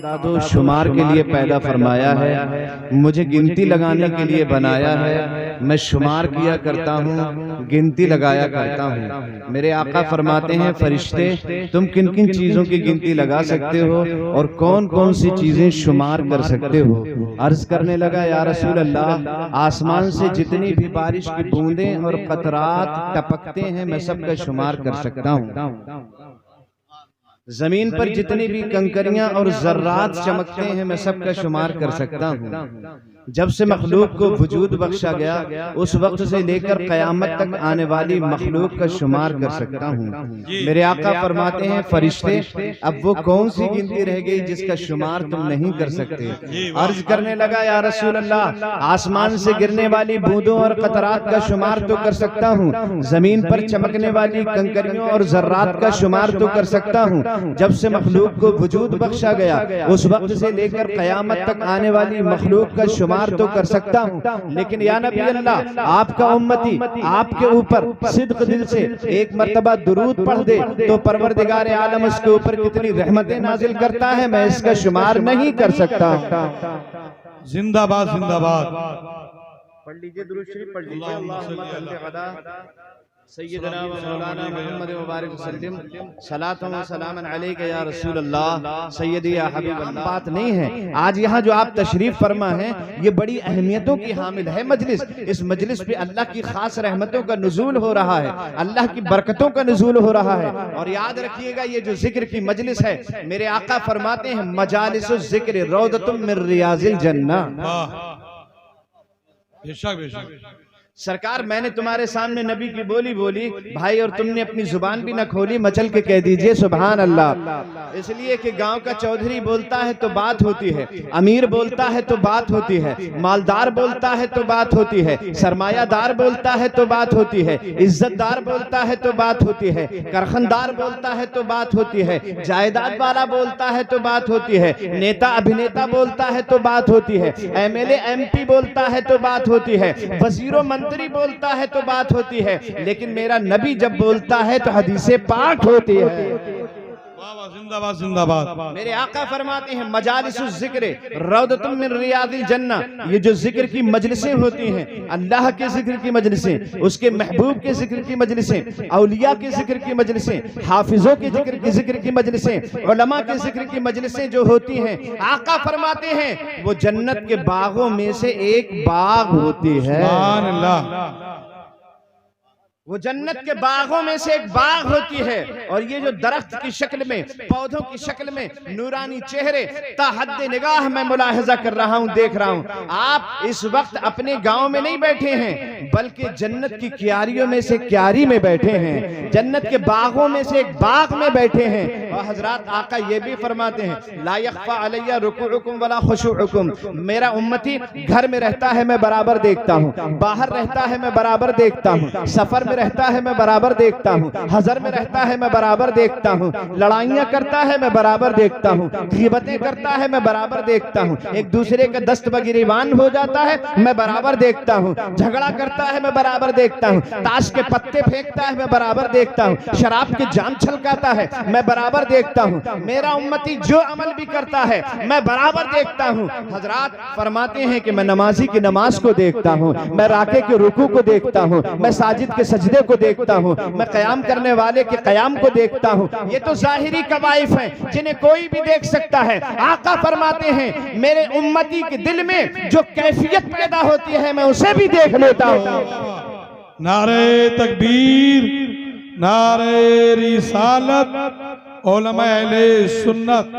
तादाद शुमार के लिए पैदा फरमाया है, मुझे गिनती लगाने के लिए बनाया है। मैं शुमार किया करता हूँ, गिनती लगाया करता हूँ। मेरे आका फरमाते हैं, फरिश्ते तुम किन किन चीज़ों की गिनती लगा सकते हो और कौन कौन सी चीज़ें शुमार कर सकते हो। अर्ज करने लगा, या रसूल अल्लाह, आसमान से जितनी भी बारिश की बूंदें और कतरात टपकते हैं मैं सबका शुमार कर सकता हूँ। जमीन पर जितनी भी कंकरियां और जर्रात चमकते हैं मैं सबका शुमार कर सकता हूँ। जब से मखलूक को वजूद बख्शा गया उस वक्त से लेकर क़यामत तक आने वाली मखलूक का शुमार कर सकता हूँ। मेरे आका फरमाते हैं, फरिश्ते अब वो कौन सी गिनती रह गई जिसका शुमार तुम नहीं कर सकते। अर्ज करने लगा, या रसूल अल्लाह, आसमान से गिरने वाली बूंदों और कतरात का शुमार तो कर सकता हूँ, जमीन पर चमकने वाली कंकरियों और जर्रात का शुमार तो कर सकता हूँ। जब से मखलूक को वजूद बख्शा गया उस वक्त से लेकर क़यामत तक आने वाली मखलूक का शुमार तो कर सकता हूँ। लेकिन या नबी अल्लाह, आपका उम्मती आपके ऊपर सिद्क दिल से एक मर्तबा दुरूद पढ़ दे तो परवरदिगार आलम उसके ऊपर कितनी रहमतें नाजिल करता है, मैं इसका शुमार नहीं कर सकता। जिंदाबाद जिंदाबाद। पढ़ लीजिए, दुरूद शरीफ पढ़ लीजिए। सय्यदना व मौलाना मुहम्मद मुबारक वसल्लम सलातन व सलामन अलैका या रसूल अल्लाह सय्यदी या हबीब अल्लाह। बात नहीं है, आज यहाँ जो आप तशरीफ फरमा हैं ये बड़ी अहमियतों की हामिल है मजलिस। इस मजलिस पे अल्लाह की खास रहमतों का नुज़ूल हो रहा है, अल्लाह की बरकतों का नुज़ूल हो रहा है। और याद रखिएगा, ये जो जिक्र की मजलिस है, मेरे आका फरमाते हैं, मजालिसुज़ ज़िक्र रौदतुम मिन रियाज़िल जन्नह। बेशक बेशक। सरकार, मैंने तुम्हारे सामने नबी की बोली बोली भाई, और तुमने अपनी जुबान भी न खोली, मचल के कह दीजिए सुभान अल्लाह। इसलिए कि गांव का चौधरी बोलता है तो बात होती है, अमीर बोलता है तो बात होती है, मालदार बोलता है तो बात होती है, सरमायादार बोलता है तो बात होती है, इज्जतदार बोलता है तो बात होती है, कारखानदार बोलता है तो बात होती है, जायदाद वाला बोलता है तो बात होती है, नेता अभिनेता बोलता है तो बात होती है, एमएलए एमपी बोलता है तो बात होती है, वजीरों मंत्री बोलता है तो बात होती है, लेकिन मेरा नबी जब बोलता है तो हदीसे पाक होती है। जिंदाबाद जिंदाबाद। मेरे आका फरमाते हैं, मजालिसुज़ ज़िक्र रौदतुम मिन रियादिल जन्नह। ये जो जिक्र की मजलिसें होती हैं, अल्लाह के जिक्र की मजलिसें, उसके महबूब के जिक्र की मजलिसें, औलिया के जिक्र की मजलिसें, हाफिजों के जिक्र की मजलिसें, उलमा के जिक्र की मजलिसें जो होती हैं, आका फरमाते हैं वो जन्नत के बागों में से एक बाग होती है। सुभान अल्लाह। वो जन्नत के बागों में से एक बाग होती है। और ये जो दरख्त की शक्ल में, पौधों की शक्ल में नूरानी चेहरे ताहद्दे निगाह मैं मुलाहजा कर रहा हूँ, देख रहा हूँ। आप इस वक्त अपने गांव में नहीं बैठे हैं, बल्कि जन्नत की क्यारियों में से क्यारी में बैठे हैं, जन्नत के बागों में से एक बाग में बैठे हैं। और हजरात, आका ये भी फरमाते हैं, ला यख्फा अलैया रुकूउकुम वला खुशूउकुम। मेरा उम्मती घर में रहता है मैं बराबर देखता हूँ, बाहर रहता है मैं बराबर देखता हूँ, सफर में रहता है मैं बराबर देखता हूँ, हजर में रहता है मैं बराबर देखता हूँ, लड़ाइयाँ करता है मैं बराबर देखता हूँ, ग़ीबतें करता है मैं बराबर देखता हूँ, एक दूसरे का दस्त बगिरीवान हो जाता है मैं बराबर देखता हूँ, झगड़ा करता है मैं बराबर देखता हूँ, ताश के पत्ते फेंकता है मैं बराबर देखता हूँ, शराब के जाम छलकाता है मैं बराबर देखता हूँ। मेरा उम्मती जो अमल भी करता है मैं बराबर देखता हूँ। हजरात फरमाते हैं कि मैं नमाजी की नमाज को देखता हूँ, मैं राके के रुकू को देखता हूँ, मैं साजिद के सजदे को देखता हूँ, मैं कयाम करने वाले के कयाम को देखता हूँ। ये तो जाहिरी कवाइफ हैं जिन्हें कोई भी देख सकता है। आका फरमाते हैं, मेरे उम्मती के दिल में जो कैफियत पैदा होती है मैं उसे भी देख लेता हूँ। नारे तकबीर, नारे रिसालत, उलमा अहले सुन्नत।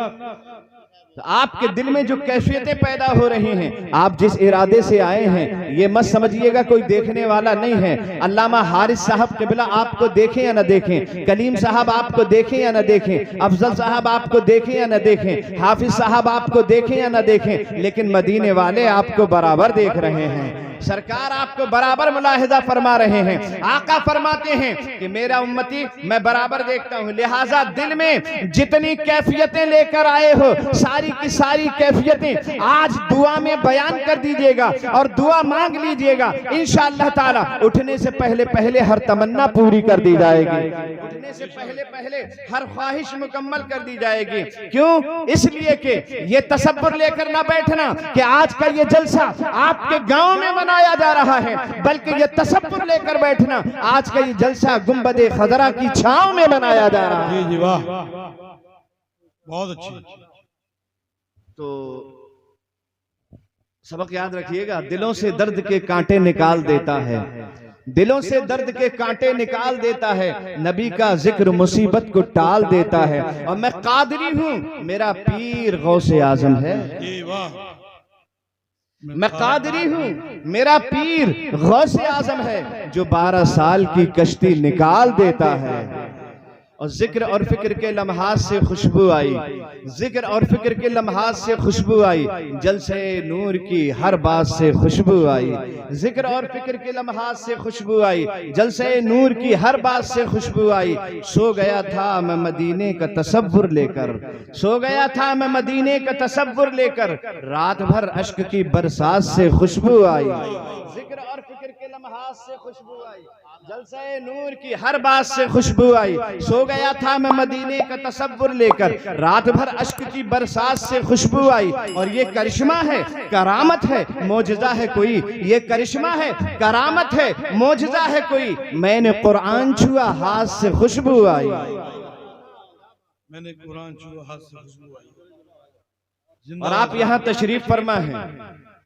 तो आपके दिल में जो कैफियतें पैदा हो रही हैं, आप जिस इरादे से आए हैं, ये मत समझिएगा कोई देखने वाला नहीं है। अल्लामा हारिस साहब क़िबला आपको देखें या न देखें, कलीम साहब आपको देखें या न देखें, अफजल साहब आपको देखें या न देखें, हाफिज साहब आपको देखें या न देखें, लेकिन मदीने वाले आपको बराबर देख रहे हैं। सरकार आपको बराबर मुलाहिजा फरमा रहे हैं। आका फरमाते हैं कि मेरा उम्मती मैं बराबर देखता हूँ, लिहाजा दिल में जितनी कैफियतें लेकर आए हो सारी की सारी कैफियतें आज दुआ में बयान कर दीजिएगा और दुआ मांग लीजिएगा। इंशाअल्लाह ताला उठने से पहले पहले हर तमन्ना पूरी कर दी जाएगी, उठने से पहले पहले हर ख्वाहिश मुकम्मल कर दी जाएगी। क्यों? इसलिए कि ये तसव्वुर लेकर ना बैठना कि आज का ये जलसा आपके गांव में मनाया जा रहा है, बल्कि ये तसव्वुर लेकर बैठना आज का ये जलसा गुंबदे खजरा की छांव में मनाया जा रहा है। जी जी वाह, बहुत अच्छी। तो सबक याद रखिएगा, दिलों से दर्द के कांटे निकाल देता है, दिलों से दर्द के कांटे निकाल देता है, नबी का जिक्र मुसीबत को टाल देता है। और मैं कादरी हूं, मेरा पीर गौसे आजम है। मैं कादरी हूं, मेरा पीर गौसे आजम है, जो 12 साल की कश्ती निकाल देता है। और जिक्र और फिक्र के लम्हात से खुशबू आई, जिक्र और फिक्र के लम्हात से खुशबू आई, जलसे नूर की हर बात से खुशबू आई, जिक्र और फिक्र के लम्हात से खुशबू आई, जलसे नूर की हर बात से खुशबू आई। सो गया था मैं मदीने का तसव्वुर लेकर, सो गया था मैं मदीने का तसव्वुर लेकर, रात भर अश्क की बरसात से खुशबू आई, जिक्र और फिक्र के लम्हात से खुशबू आई, जलसे नूर की हर बात से खुशबू आई। सो गया था मैं मदीने का तसव्वुर लेकर, रात भर अश्क की बरसात से खुशबू आई। और ये करिश्मा है, करामत है, मोजज़ा है कोई, ये करिश्मा है, करामत है, मोजज़ा है कोई, मैंने कुरान छुआ हाथ से खुशबू आई, मैंने कुरान छुआ हाथ से खुशबू आई। और आप यहाँ तशरीफ फरमा है,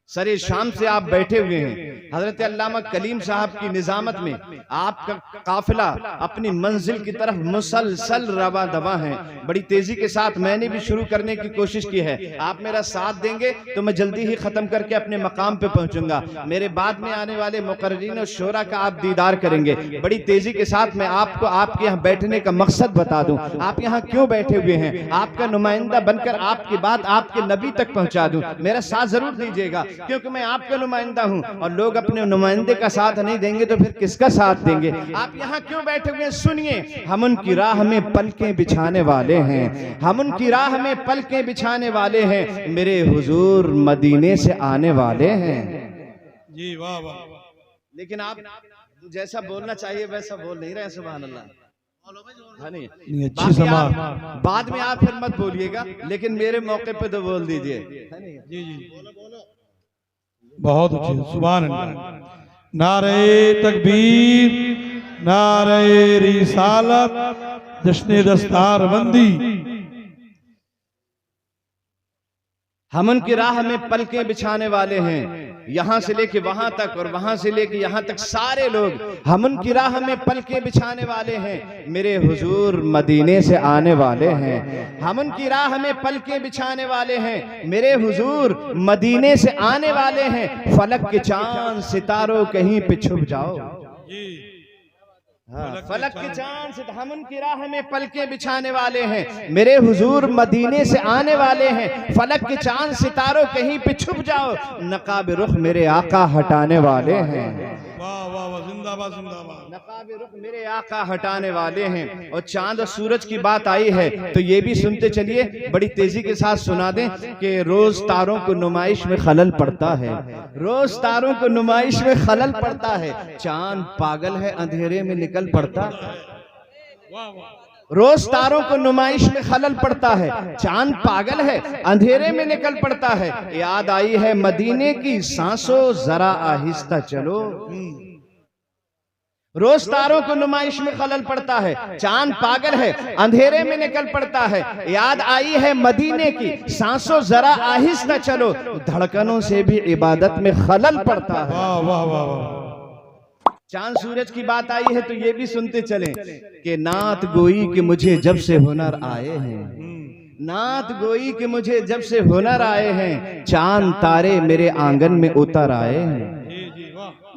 सरे शाम से आप बैठे हुए हैं। हजरत अल्लामा कलीम साहब की निजामत में आपका काफिला अपनी मंजिल की तरफ मुसलसल रवा दवा है। बड़ी तेजी के साथ मैंने भी शुरू करने की कोशिश की है, आप मेरा साथ देंगे तो मैं जल्दी ही खत्म करके अपने मकाम पे पहुंचूंगा। मेरे बाद में आने वाले मुकर्रीन और शोरा का आप दीदार करेंगे। बड़ी तेजी के साथ मैं आपको आपके यहाँ बैठने का मकसद बता दूं, आप यहाँ क्यों बैठे हुए हैं, आपका नुमाइंदा बनकर आपकी बात आपके नबी तक पहुंचा दूं। मेरा साथ जरूर दीजिएगा, क्योंकि मैं आपका नुमाइंदा हूं और लोग अपने नुमाइंदे का साथ नहीं देंगे तो फिर किसका साथ देंगे। आप यहाँ क्यों बैठे हुए हैं, सुनिए। हम उनकी राह में पलकें बिछाने वाले हैं, हम उनकी राह में पलकें बिछाने वाले हैं, मेरे हुजूर मदीने से आने वाले हैं। जी वाह वाह। लेकिन आप जैसा बोलना चाहिए वैसा बोल नहीं रहे, सुभान अल्लाह। हाँ नहीं, अच्छी समाज, बाद में आप फिर मत बोलिएगा, लेकिन मेरे मौके पे तो बोल दीजिए। जी जी बहुत अच्छी, सुभान अल्लाह। नारे तकबीर, नारे रिसालत, जश्न दस्तारबंदी। हम उनकी राह में पलकें बिछाने वाले हैं, यहाँ से लेके वहां तक और वहां से लेके यहाँ तक सारे लोग हम उनकी राह में पलकें बिछाने वाले हैं, मेरे हुजूर मदीने से आने वाले हैं। हम उनकी राह में पलकें बिछाने वाले हैं, मेरे हुजूर मदीने से आने वाले हैं। फलक के चांद सितारों कहीं पे छुप जाओ, हाँ, फलक के चांद से हम उनकी राह में पलकें बिछाने वाले हैं, मेरे हुजूर मदीने से आने वाले हैं। फलक के चांद सितारों कहीं पे छुप जाओ, नकाब रुख मेरे आका हटाने वाले हैं। वाह वाह वाह, जिंदाबाद जिंदाबाद। नकाब रुख मेरे आका हटाने वाले हैं। और चांद और सूरज की बात आई है तो ये भी सुनते चलिए, बड़ी तेजी के साथ सुना दें कि रोज तारों को नुमाइश में खलल पड़ता है, रोज तारों को नुमाइश में खलल पड़ता है। चांद पागल है अंधेरे में निकल पड़ता, रोज तारों को नुमाइश में खलल पड़ता है। चांद पागल है अंधेरे में निकल पड़ता है। याद आई है मदीने की सांसों जरा आहिस्ता चलो, रोज तारों को नुमाइश में खलल पड़ता है। चांद पागल है अंधेरे में निकल पड़ता है। याद आई है मदीने की सांसों जरा आहिस्ता चलो, धड़कनों से भी इबादत में खलल पड़ता है। वाह वाह वाह। चांद सूरज की बात आई है तो ये भी सुनते चलें कि नात गोई कि मुझे जब से हुनर आए हैं, नात गोई कि मुझे जब से हुनर आए हैं, चांद तारे मेरे आंगन में उतर आए हैं।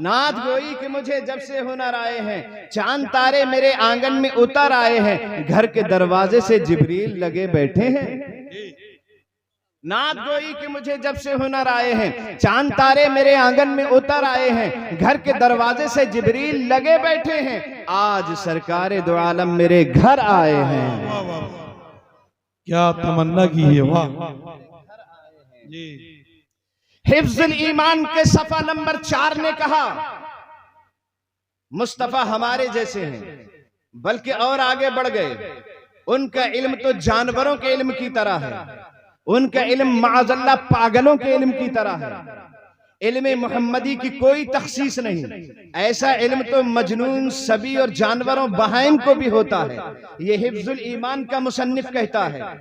नात गोई कि मुझे जब से हुनर आए हैं, चांद तारे मेरे आंगन में उतर आए हैं। घर के दरवाजे से जिब्रील लगे बैठे हैं, नात गोई कि मुझे जब से हुनर आए हैं, चांद तारे मेरे आंगन में उतर आए हैं, घर के दरवाजे से जिब्रील लगे बैठे हैं, आज सरकारे दो आलम मेरे घर आए हैं। वाह वाह, क्या तमन्ना की है, वाह जी। हिफ्जुल ईमान के सफा नंबर 4 ने कहा, मुस्तफा हमारे जैसे हैं, बल्कि और आगे बढ़ गए। उनका इल्म तो जानवरों के इल्म की तरह है, उनका इल्म माअज़ल्लाह पागलों के इल्म की तरह है। इल्म मुहम्मदी की कोई तखसीस नहीं, ऐसा इल्म तो मजनून, सभी और जानवरों, बहाइम को भी होता है। ये हिफ्जुल ईमान का मुसन्निफ कहता है,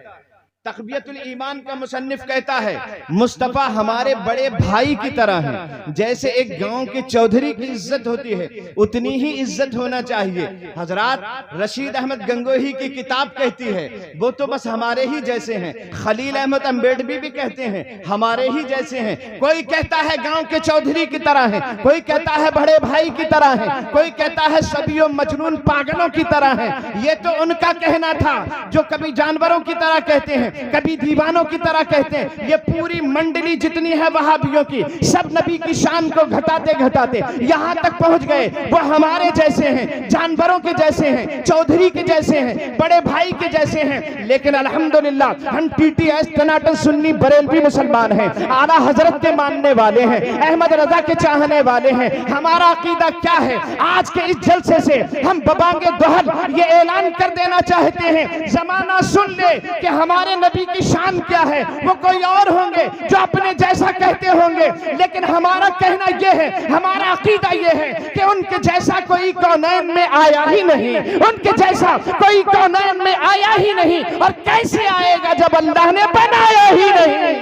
तक़वियतुल ईमान का मुसन्निफ कहता है, मुस्तफा हमारे बड़े भाई की तरह हैं। जैसे एक गांव के चौधरी की इज्जत होती है, उतनी ही इज्जत होना चाहिए। हजरात रशीद अहमद गंगोही की किताब कहती है, वो तो बस हमारे ही जैसे हैं। खलील अहमद अम्बेडवी भी कहते हैं हमारे ही जैसे हैं। कोई कहता है गांव के चौधरी की तरह है, कोई कहता है बड़े भाई की तरह है, कोई कहता है सभी मजनून पागलों की तरह है। ये तो उनका कहना था जो कभी जानवरों की तरह कहते हैं, कभी दीवानों की तरह कहते हैं। ये पूरी मंडली जितनी है वहाबियों की, सब नबी की शान को घटाते घटाते यहां तक पहुंच गए। वो हमारे जैसे हैं, जानवरों के जैसे हैं, चौधरी के जैसे हैं, बड़े भाई के जैसे हैं। लेकिन अल्हम्दुलिल्लाह हम टीटीएस टनाटन सुन्नी बरेलवी मुसलमान हैं, आला हजरत के मानने वाले हैं, अहमद रजा के चाहने वाले हैं। हमारा अकीदा क्या है? आज के इस जलसे से हम बबांगे दोहल ये ऐलान कर देना चाहते हैं, जमाना सुन ले कि हमारे नबी की शान क्या है। वो कोई और होंगे जो अपने जैसा कहते होंगे, लेकिन हमारा कहना यह है, हमारा अकीदा यह है कि उनके जैसा कोई कौनैन में आया ही नहीं, उनके जैसा कोई कौनैन में आया ही नहीं, और कैसे आएगा जब अल्लाह ने बनाया ही नहीं।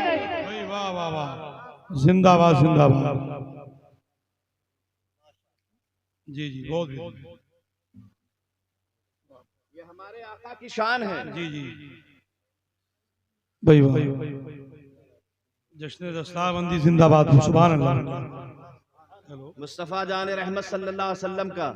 वाह वाह वाह, जिंदाबाद जिंदाबाद जी जी, बहुत ये हमारे आका की शान है जी जी भाई भाई। जश्न दस्तारबंदी जिंदाबाद, सुभान अल्लाह। मुस्तफ़ा जान रहमत सल्लल्लाहु अलैहि वसल्लम का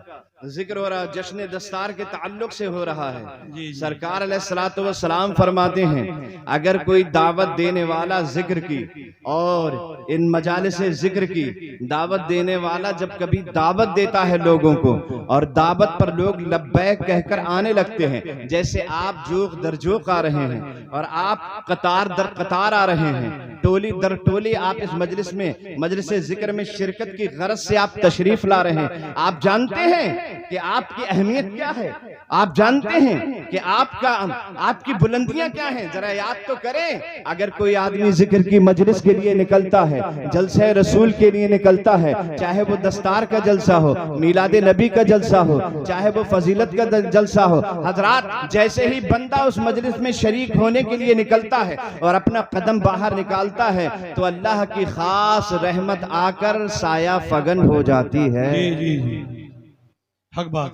जिक्र हो रहा, जश्न दस्तार के ताल्लुक से हो रहा है। सरकार अलैहिस्सलातु वस्सलाम फरमाते हैं, अगर कोई दावत देने वाला जिक्र की और इन मजालिस जिक्र की दावत देने वाला जब कभी दावत देता है लोगों को, और दावत पर लोग लब्बैक कहकर आने लगते हैं, जैसे आप जोक दर जोक आ रहे हैं और आप कतार दर कतार आ रहे हैं, टोली दर टोली आप इस मजलिस में, मजलिस जिक्र में शिरकत की गरज से आप तशरीफ ला रहे हैं। आप जानते हैं कि आपकी अहमियत क्या है, आप जानते हैं कि आपकी बुलंदियां क्या हैं। जरा याद तो करें, अगर कोई आदमी जिक्र की मजलिस के लिए निकलता है, जलसे रसूल के लिए निकलता है, चाहे वो दस्तार का जलसा हो, मीलादे नबी का जलसा हो, चाहे वो फजीलत का जलसा हो, हजरात जैसे ही बंदा उस मजलिस में शरीक होने के लिए निकलता है और अपना कदम बाहर निकालता है, तो अल्लाह की खास रहमत आकर साया फगन हो जाती है। जी जी जी, हक बात।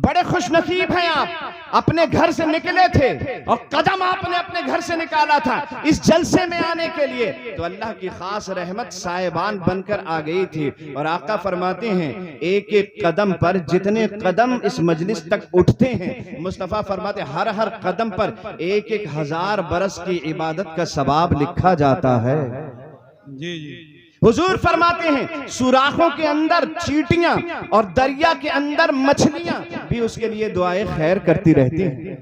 बड़े खुशनसीब हैं आप, अपने घर से निकले थे और कदम आपने अपने घर से निकाला था इस जलसे में आने के लिए, तो अल्लाह की खास रहमत साहिबान बनकर आ गई थी। और आका फरमाते हैं, एक एक कदम पर जितने कदम इस मजलिस तक उठते हैं, मुस्तफ़ा फरमाते हर हर कदम पर 1-1 हज़ार बरस की इबादत का सवाब लिखा जाता है। जी जी, हुजूर फरमाते हैं, सुराखों के अंदर चींटियां और दरिया के अंदर मछलियां भी उसके लिए दुआए खैर करती रहती हैं।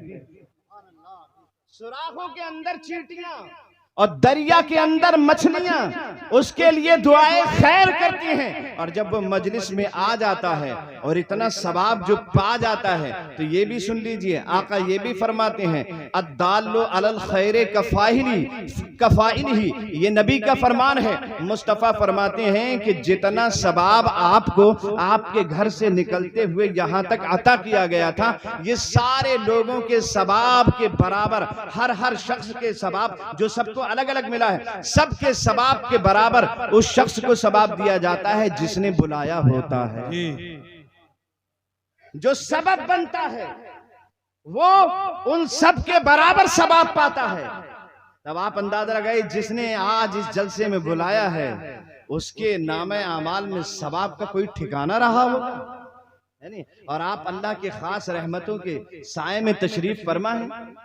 सुराखों के अंदर चींटियां और दरिया के अंदर मछलियां उसके लिए दुआएं खैर करती हैं। और जब वो मजलिस में आ जाता है और इतना सवाब जो पा जाता है, तो ये भी सुन लीजिए, आका ये भी फरमाते हैं, अद्दाल्लु अलल खैरे कफाइलिही, ये नबी का फरमान है। मुस्तफ़ा फरमाते हैं कि जितना सवाब आपको आपके घर से निकलते हुए यहाँ तक अता किया गया था, ये सारे लोगों के सवाब के बराबर, हर हर शख्स के सवाब जो सबको अलग अलग मिला है, सबके सवाब के बराबर उस शख्स को सवाब दिया जाता है जिसने बुलाया होता है। जो सबब बनता है वो उन सब के बराबर सवाब पाता है। तब आप अंदाजा लगाइए, जिसने आज इस जलसे में बुलाया है उसके नामे आमाल में सवाब का कोई ठिकाना रहा हो? है नहीं, और आप अल्लाह के खास रहमतों के साए में तशरीफ फरमा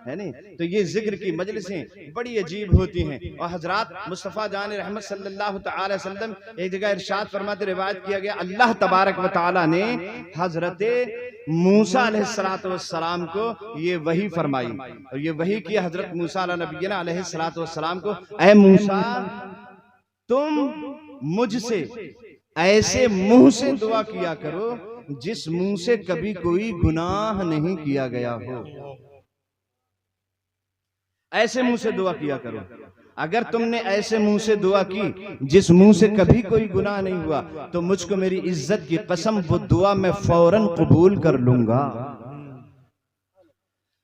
है नहीं, तो ये जिक्र की मजलिसें बड़ी अजीब होती हैं। और हजरात मुस्तफ़ा जान रहमत सल्लल्लाहु अलैहि वसल्लम एक जगह इरशाद फरमाते, रिवायत किया गया, अल्लाह तबारक व तआला ने हजरत मूसा अलैहिस्सलातु वस्सलाम को ये वही फरमाई, और ये वही किया हजरत मूसा नबीना अलैहिस्सलातु वस्सलाम को, ऐ मूसा तुम मुझसे ऐसे मुंह से दुआ किया करो जिस मुंह से कभी कोई गुनाह नहीं किया गया हो। ऐसे मुंह से दुआ किया करो। अगर तुमने ऐसे मुंह से दुआ की जिस मुंह से कभी कोई गुनाह नहीं हुआ, तो मुझको मेरी इज्जत की कसम वो दुआ मैं फौरन कबूल कर लूंगा।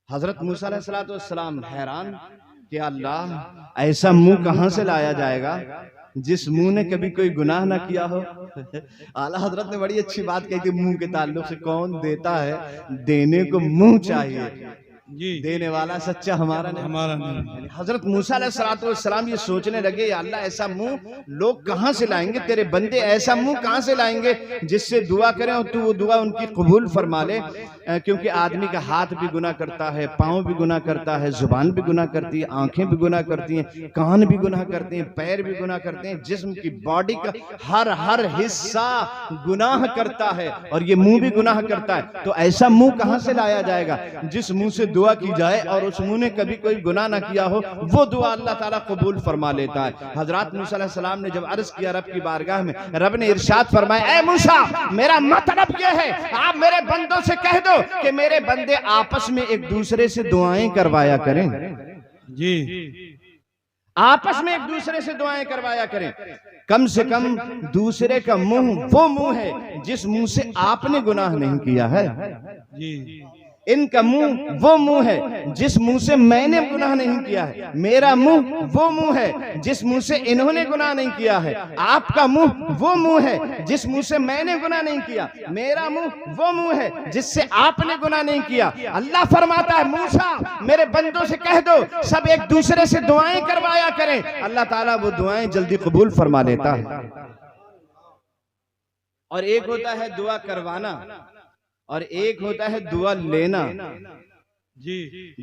हजरत मूसा अलैहिस्सलातु वस्सलाम हैरान कि अल्लाह ऐसा मुंह कहां से लाया जाएगा जिस मुंह ने कभी कोई गुनाह ना किया हो। आला हजरत ने बड़ी अच्छी बात कही थी मुंह के ताल्लुक से, कौन देता है, देने को मुंह चाहिए, जी देने वाला सच्चा हमारा नहीं। हजरत मूसा अलैहिस्सलाम ये सोचने लगे, या अल्लाह ऐसा मुंह लोग कहां से लाएंगे, तेरे बंदे ऐसा मुंह कहां से लाएंगे जिससे दुआ करें और तू वो दुआ उनकी कबूल फरमा ले। क्योंकि आदमी का हाथ भी गुनाह करता है, पाँव भी गुनाह करता है, जुबान भी गुनाह करती है, आंखें भी गुनाह करती हैं, कान भी गुनाह करते हैं, पैर भी गुनाह करते हैं, जिस्म की बॉडी का हर हिस्सा गुनाह करता है, और ये मुंह भी गुनाह करता है। तो ऐसा मुंह कहां से लाया जाएगा जिस मुंह से दुआ की जाए और उस मुंह ने कभी कोई गुनाह ना किया हो, वो दुआ अल्लाह ताला कबूल फरमा लेता है। हजरत मूसा अलैहिस्सलाम ने जब अर्ज किया रब की बारगाह में, रब ने इरशाद फरमाया, ऐ मूसा मेरा मतलब ये है, आप मेरे बंदों से कह दो कि मेरे बंदे आपस में एक दूसरे से दुआएं करवाया करें। जी, आपस में एक दूसरे से दुआएं करवाया करें। कम से कम दूसरे का मुंह वो मुंह है जिस मुंह से आपने गुनाह नहीं किया है। जी, इनका मुंह वो मुंह है जिस मुंह से मैंने गुनाह नहीं किया है। मेरा मुंह वो मुंह है जिस मुंह से इन्होंने गुनाह नहीं किया है। आपका मुंह वो मुंह है जिस मुंह से मैंने गुनाह नहीं किया। मेरा मुंह वो मुंह है जिससे आपने गुनाह नहीं किया। अल्लाह फरमाता है, मूसा मेरे बंदों से कह दो सब एक दूसरे से दुआएं करवाया करें। अल्लाह ताला वो दुआएं जल्दी कबूल फरमा लेता है। और एक होता है दुआ करवाना और एक होता है दुआ लेना। जी,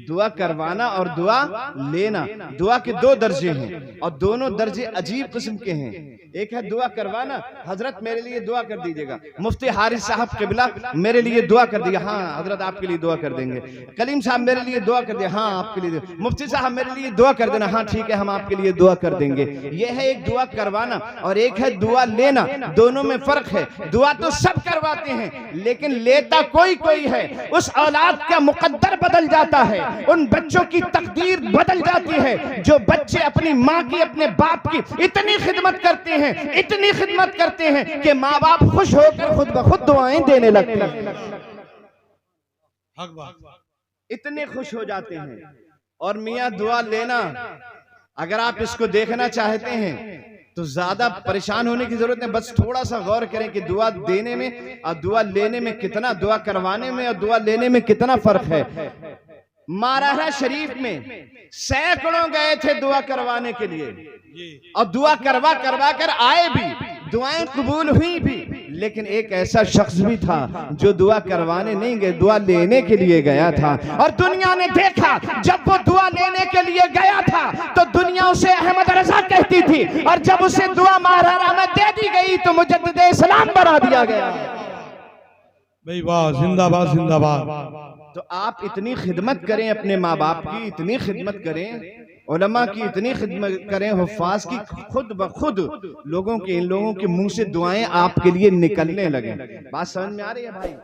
दुआ करवाना और दुआ लेना, दुआ के दो दर्जे हैं और दोनों दर्जे अजीब किस्म के हैं। एक है दुआ करवाना, हजरत मेरे लिए दुआ कर दीजिएगा, मुफ्ती हारिस साहब किबला मेरे लिए दुआ कर दिया, हाँ हजरत आपके लिए दुआ कर देंगे। कलीम साहब मेरे लिए दुआ कर दिया, हाँ आपके लिए। मुफ्ती साहब मेरे लिए दुआ कर देना, हाँ ठीक है हम आपके लिए दुआ कर देंगे। यह है एक दुआ करवाना और एक है दुआ लेना। दोनों में फर्क है। दुआ तो सब करवाते हैं लेकिन लेता कोई कोई है। उस औलाद का मुकद्दर बदल जाता है, उन बच्चों की तकदीर बदल जाती है जो बच्चे अपनी माँ की अपने बाप की इतनी खिदमत करते हैं, इतनी खिदमत करते हैं कि माँ बाप खुश होकर खुद ब खुद दुआएं देने लगते हैं, इतने खुश हो जाते हैं। और मियाँ दुआ लेना, अगर आप इसको देखना चाहते हैं तो ज्यादा परेशान होने की जरूरत नहीं, बस थोड़ा सा गौर करें कि दुआ देने में और दुआ लेने में कितना, दुआ करवाने में और दुआ लेने में कितना फर्क है। मारारा शरीफ में सैकड़ों गए थे दुआ करवाने के लिए और दुआ करवा करवा कर आए भी, दुआएं कबूल हुई भी, लेकिन एक ऐसा शख्स भी था जो दुआ करवाने नहीं गए, दुआ लेने के लिए गया था। और दुनिया ने देखा जब वो दुआ लेने के लिए गया था तो दुनिया उसे अहमद रजा कहती थी, और जब उसे दुआ मारारा में दे दी गई तो मुजद्दिद इस्लाम बना दिया गया। भाई वाह, जिंदाबाद जिंदाबाद। तो आप इतनी खिदमत करें अपने माँ बाप की, इतनी खिदमत करें उलमा की, इतनी खिदमत करें हुफ़ाज़ की, खुद ब खुद लोगों के, इन लोगों के मुंह से दुआएं आपके लिए निकलने लगे। बात समझ में आ रही है भाई?